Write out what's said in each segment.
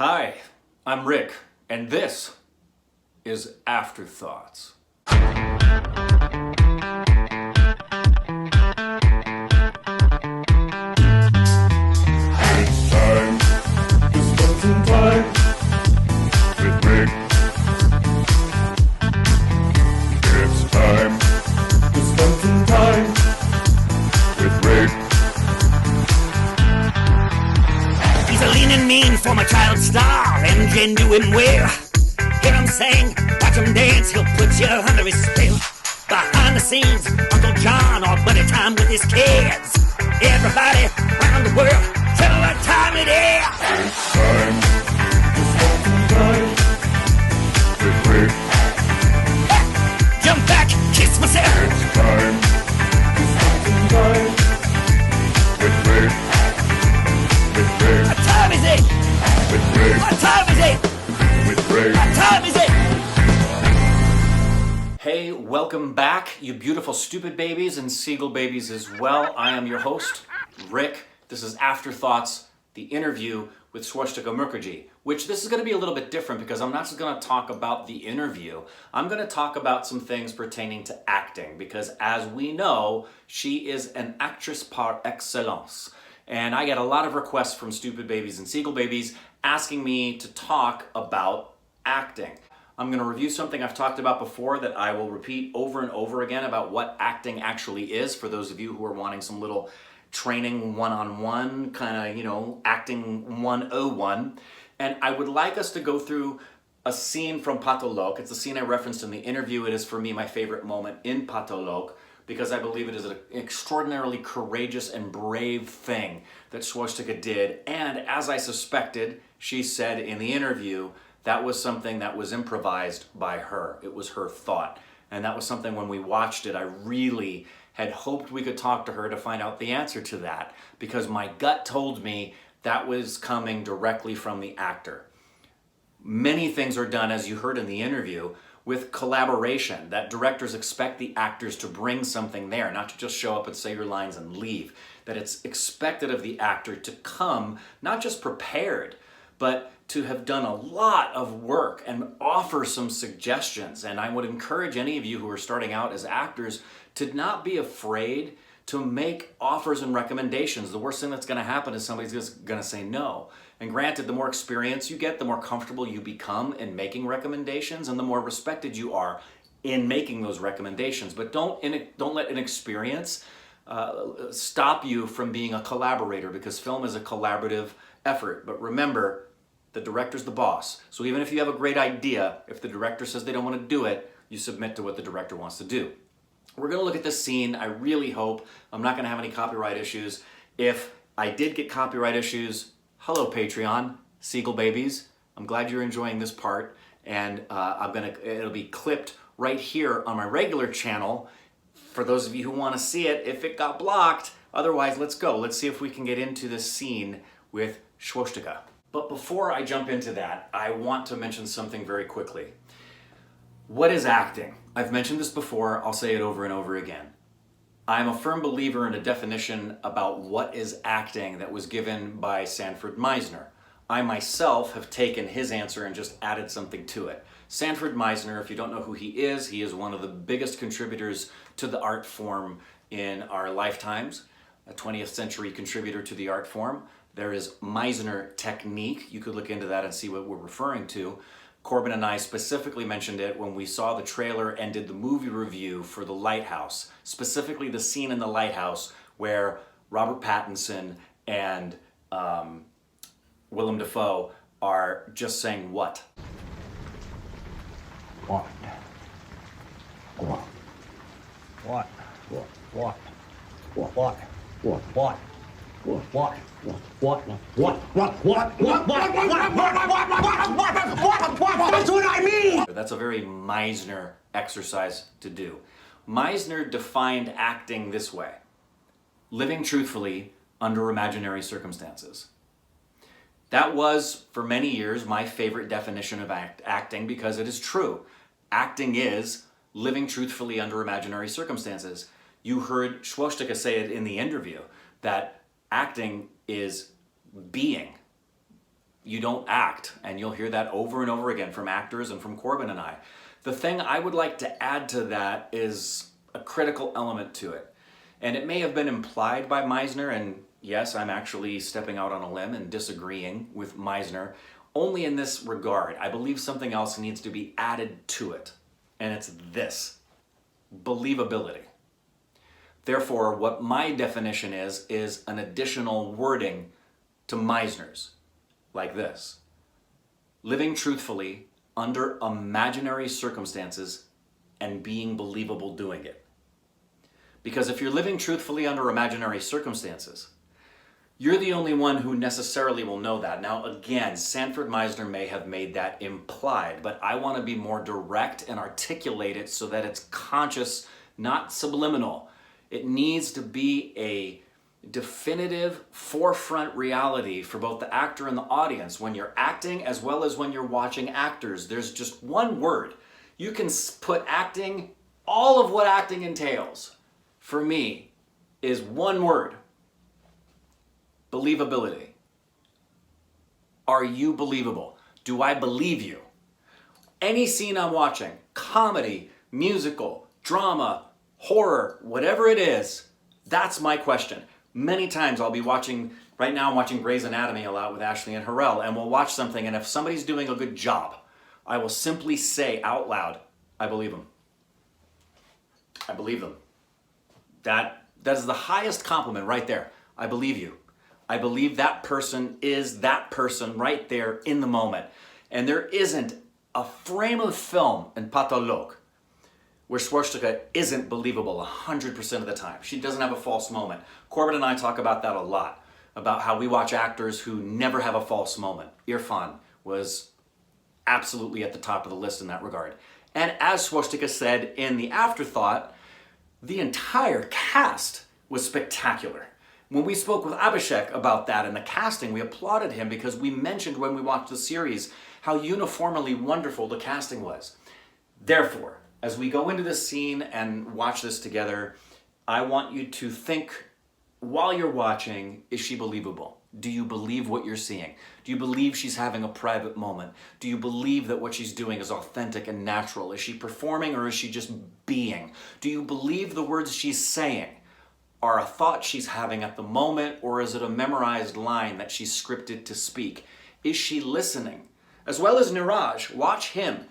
Hi, I'm Rick, and this is Afterthoughts. It's time to spend some time with Rick. It's time to spend some time with Rick. He's a lean and mean former child star, MJ knew him well. Hear him sing, watch him dance, he'll put you under his spell. Behind the scenes, Uncle John or buddy time with his kids. Everybody around the world, tell what time it is. It's time to spend some time with Rick. Jump back, kiss myself. It's time to spend some time with Rick. With Rick. What time is it? With Rick. What time is it? With Rick. What time is it? Hey, welcome back, you beautiful stupid babies and seagull babies as well. I am your host, Rick. This is Afterthoughts, the interview with Swastika, which this is going to be a little bit different because I'm not just going to talk about the interview. I'm going to talk about some things pertaining to acting because, as we know, she is an actress par excellence. And I get a lot of requests from stupid babies and seagull babies asking me to talk about acting. I'm going to review something I've talked about before that I will repeat over and over again about what acting actually is for those of you who are wanting some little training one-on-one, kind of, acting 101. And I would like us to go through a scene from Patolog. It's the scene I referenced in the interview. It is, for me, my favorite moment in Patolog because I believe it is an extraordinarily courageous and brave thing that Swastika did. And as I suspected, she said in the interview, that was something that was improvised by her. It was her thought. And that was something when we watched it, I really had hoped we could talk to her to find out the answer to that because my gut told me that was coming directly from the actor. Many things are done, as you heard in the interview, with collaboration, that directors expect the actors to bring something there, not to just show up and say your lines and leave. That it's expected of the actor to come, not just prepared, but to have done a lot of work and offer some suggestions. And I would encourage any of you who are starting out as actors to not be afraid to make offers and recommendations. The worst thing that's going to happen is somebody's just going to say no. And granted, the more experience you get, the more comfortable you become in making recommendations and the more respected you are in making those recommendations. But don't let an experience stop you from being a collaborator because film is a collaborative effort. But remember, the director's the boss. So even if you have a great idea, if the director says they don't want to do it, you submit to what the director wants to do. We're going to look at this scene. I really hope I'm not going to have any copyright issues. If I did get copyright issues, hello Patreon, Seagull Babies. I'm glad you're enjoying this part. And it'll be clipped right here on my regular channel for those of you who want to see it if it got blocked. Otherwise, let's go. Let's see if we can get into this scene with Swastika. But before I jump into that, I want to mention something very quickly. What is acting? I've mentioned this before, I'll say it over and over again. I'm a firm believer in a definition about what is acting that was given by Sanford Meisner. I myself have taken his answer and just added something to it. Sanford Meisner, if you don't know who he is one of the biggest contributors to the art form in our lifetimes, a 20th century contributor to the art form. There is Meisner technique. You could look into that and see what we're referring to. Corbin and I specifically mentioned it when we saw the trailer and did the movie review for The Lighthouse, specifically the scene in The Lighthouse where Robert Pattinson and Willem Dafoe are just saying what? What? What? What? What? What? What? What? What? What? What? That's what I mean! That's a very Meisner exercise to do. Meisner defined acting this way: living truthfully under imaginary circumstances. That was, for many years, my favorite definition of acting because it is true. Acting is living truthfully under imaginary circumstances. You heard Swastika say it in the interview, that acting is being. You don't act, and you'll hear that over and over again from actors and from Corbin and I. The thing I would like to add to that is a critical element to it. And it may have been implied by Meisner, and yes, I'm actually stepping out on a limb and disagreeing with Meisner, only in this regard. I believe something else needs to be added to it, and it's this: believability. Therefore, what my definition is an additional wording to Meisner's, like this: living truthfully under imaginary circumstances and being believable doing it. Because if you're living truthfully under imaginary circumstances, you're the only one who necessarily will know that. Now, again, Sanford Meisner may have made that implied, but I want to be more direct and articulate it so that it's conscious, not subliminal. It needs to be a definitive forefront reality for both the actor and the audience. When you're acting as well as when you're watching actors, there's just one word. You can put acting, all of what acting entails, for me, is one word: believability. Are you believable? Do I believe you? Any scene I'm watching, comedy, musical, drama, horror, whatever it is, that's my question. Many times I'll be watching, right now I'm watching Grey's Anatomy a lot with Ashley and Harrell, and we'll watch something, and if somebody's doing a good job, I will simply say out loud, I believe them. I believe them. That is the highest compliment right there. I believe you. I believe that person is that person right there in the moment. And there isn't a frame of film in Pathologue where Swastika isn't believable 100% of the time. She doesn't have a false moment. Corbin and I talk about that a lot, about how we watch actors who never have a false moment. Irfan was absolutely at the top of the list in that regard. And as Swastika said in the Afterthought, the entire cast was spectacular. When we spoke with Abhishek about that and the casting, we applauded him because we mentioned when we watched the series how uniformly wonderful the casting was. Therefore, as we go into this scene and watch this together, I want you to think while you're watching, is she believable? Do you believe what you're seeing? Do you believe she's having a private moment? Do you believe that what she's doing is authentic and natural? Is she performing or is she just being? Do you believe the words she's saying are a thought she's having at the moment, or is it a memorized line that she's scripted to speak? Is she listening? As well as Niraj, watch him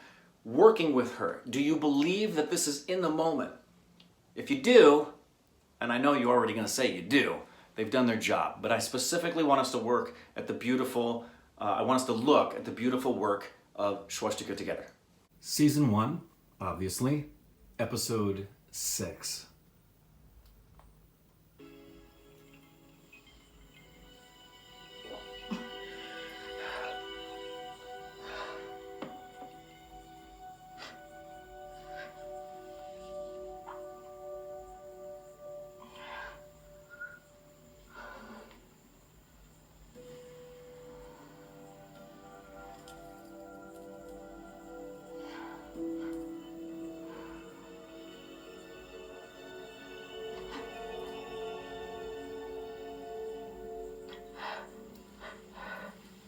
working with her. Do you believe that this is in the moment? If you do, and I know you're already going to say you do, they've done their job. But I specifically want us to work at the beautiful, I want us to look at the beautiful work of Swastika together. Season 1, obviously, episode 6.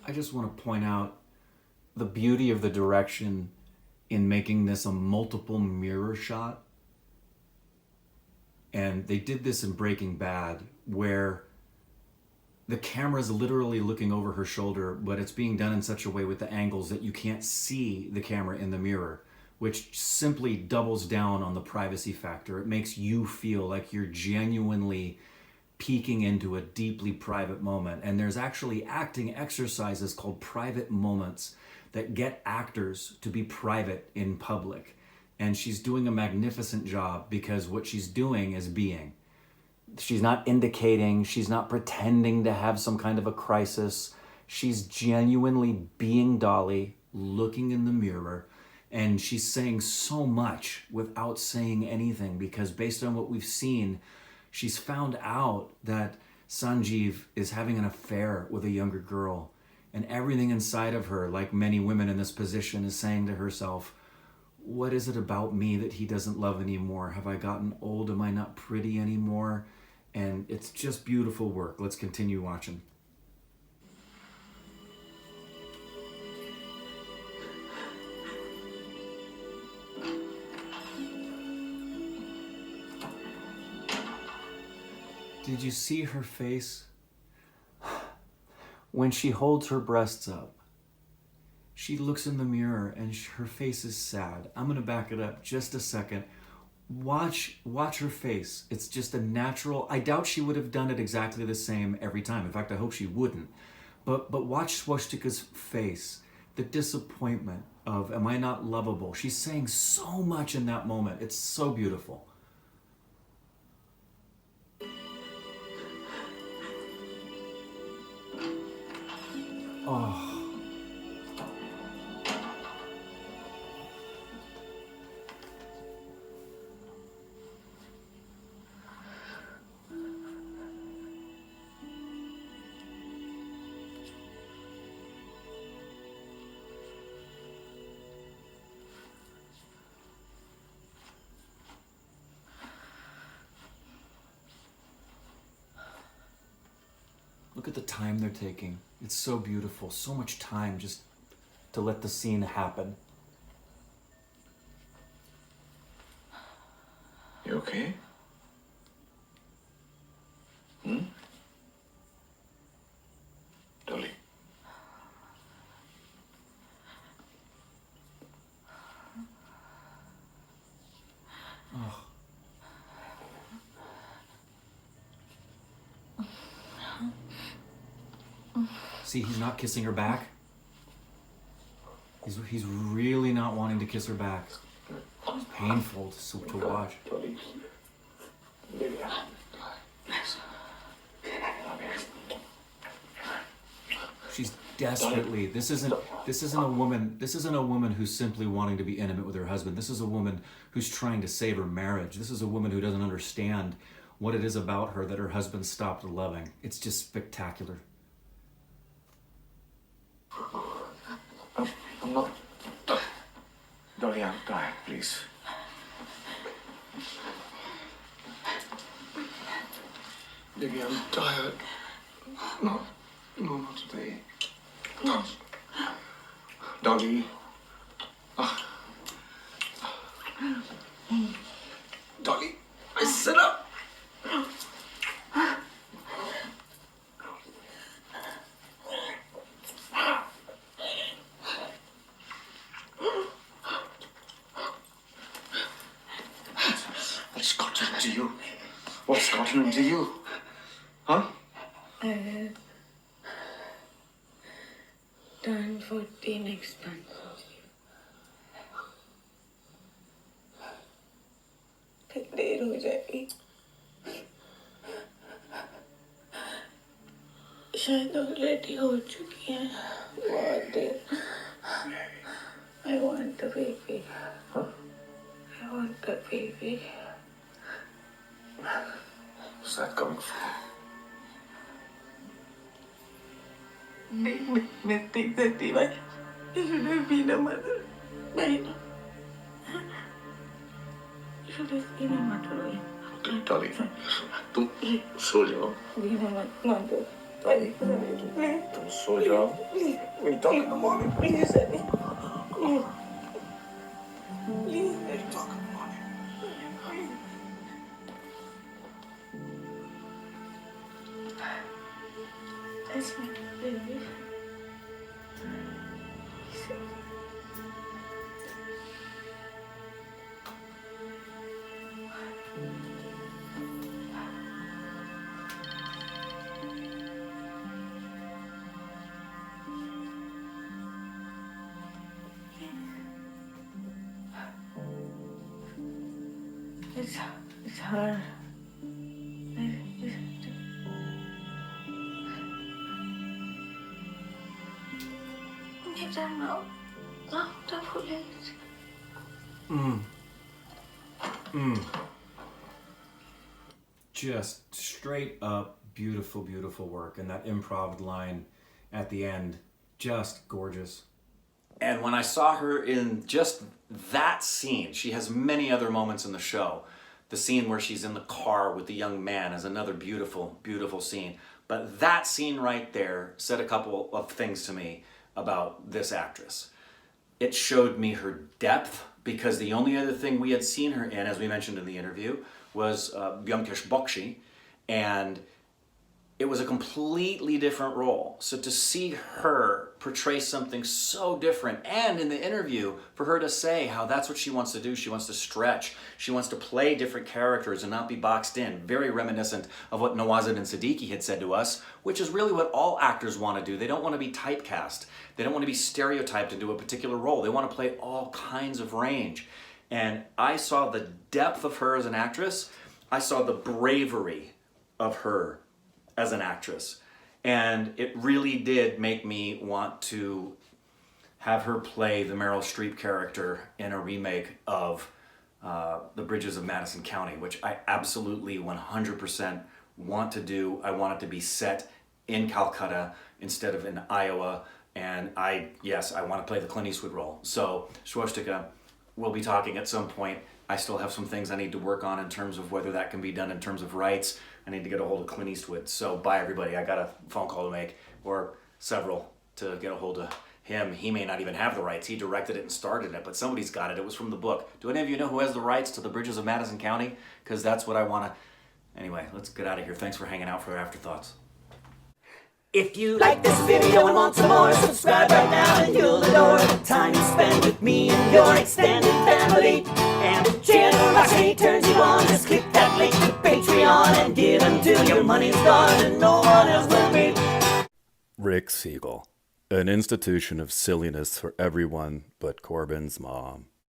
I just want to point out the beauty of the direction in making this a multiple mirror shot. And they did this in Breaking Bad, where the camera's literally looking over her shoulder, but it's being done in such a way with the angles that you can't see the camera in the mirror, which simply doubles down on the privacy factor. It makes you feel like you're genuinely peeking into a deeply private moment. And there's actually acting exercises called private moments that get actors to be private in public. And she's doing a magnificent job because what she's doing is being. She's not indicating, she's not pretending to have some kind of a crisis. She's genuinely being Dolly, looking in the mirror, and she's saying so much without saying anything, because based on what we've seen, she's found out that Sanjeev is having an affair with a younger girl, and everything inside of her, like many women in this position, is saying to herself, what is it about me that he doesn't love anymore? Have I gotten old? Am I not pretty anymore? And it's just beautiful work. Let's continue watching. Did you see her face? When she holds her breasts up, she looks in the mirror and her face is sad. I'm gonna back it up just a second. Watch her face. It's just a natural. I doubt she would have done it exactly the same every time. In fact, I hope she wouldn't. But watch Swastika's face. The disappointment of, am I not lovable? She's saying so much in that moment. It's so beautiful. Oh. Look at the time they're taking. It's so beautiful. So much time just to let the scene happen. You okay? Dolly. Oh. See, he's not kissing her back. He's really not wanting to kiss her back. It's painful to watch. Dolly. Lydia. She's desperately. This isn't a woman who's simply wanting to be intimate with her husband. This is a woman who's trying to save her marriage. This is a woman who doesn't understand what it is about her that her husband stopped loving. It's just spectacular. I'm not... Dolly, I'm tired, please. Baby, I'm tired. No, not today. Dolly. Dolly, I sit up. What's gotten into you? What's gotten into you? Huh? I have done 14 expansions. देर हो जाएगी शायद already हो चुकी है बहुत देर I want the baby. I want the baby. Where's that coming from? I think that I should have been a mother by now. I should have been a mother. Dolly, तुम सो जाओ. Been a mother. Please. तुम सो जाओ. We'll talk in the morning. Please, Eddie. Please. Please. We'll talk in the morning. That's my baby. It's hard. I don't know how to put it. Just straight up beautiful, beautiful work. And that improv line at the end, just gorgeous. And when I saw her in just that scene, she has many other moments in the show. The scene where she's in the car with the young man is another beautiful, beautiful scene. But that scene right there said a couple of things to me about this actress. It showed me her depth, because the only other thing we had seen her in, as we mentioned in the interview, was Byomkesh Bokshi. And it was a completely different role. So to see her portray something so different, and in the interview, for her to say how that's what she wants to do, she wants to stretch, she wants to play different characters and not be boxed in, very reminiscent of what Nawazuddin Siddiqui had said to us, which is really what all actors want to do. They don't want to be typecast. They don't want to be stereotyped into a particular role. They want to play all kinds of range. And I saw the depth of her as an actress. I saw the bravery of her as an actress. And it really did make me want to have her play the Meryl Streep character in a remake of The Bridges of Madison County, which I absolutely 100% want to do. I want it to be set in Calcutta instead of in Iowa. And yes, I want to play the Clint Eastwood role. So Swastika, we'll be talking at some point. I still have some things I need to work on in terms of whether that can be done in terms of rights. I need to get a hold of Clint Eastwood. So bye everybody, I got a phone call to make, or several, to get a hold of him. He may not even have the rights. He directed it and started it, but somebody's got it. It was from the book. Do any of you know who has the rights to The Bridges of Madison County? Because that's what I want to... Anyway, let's get out of here. Thanks for hanging out for Afterthoughts. If you like this video and want some more, subscribe right now and you'll adore the time you spend with me and your extended family. And if generosity turns you on, just click that link to Patreon and give until your money's gone and no one else will be. Rick Siegel, an institution of silliness for everyone but Corbin's mom.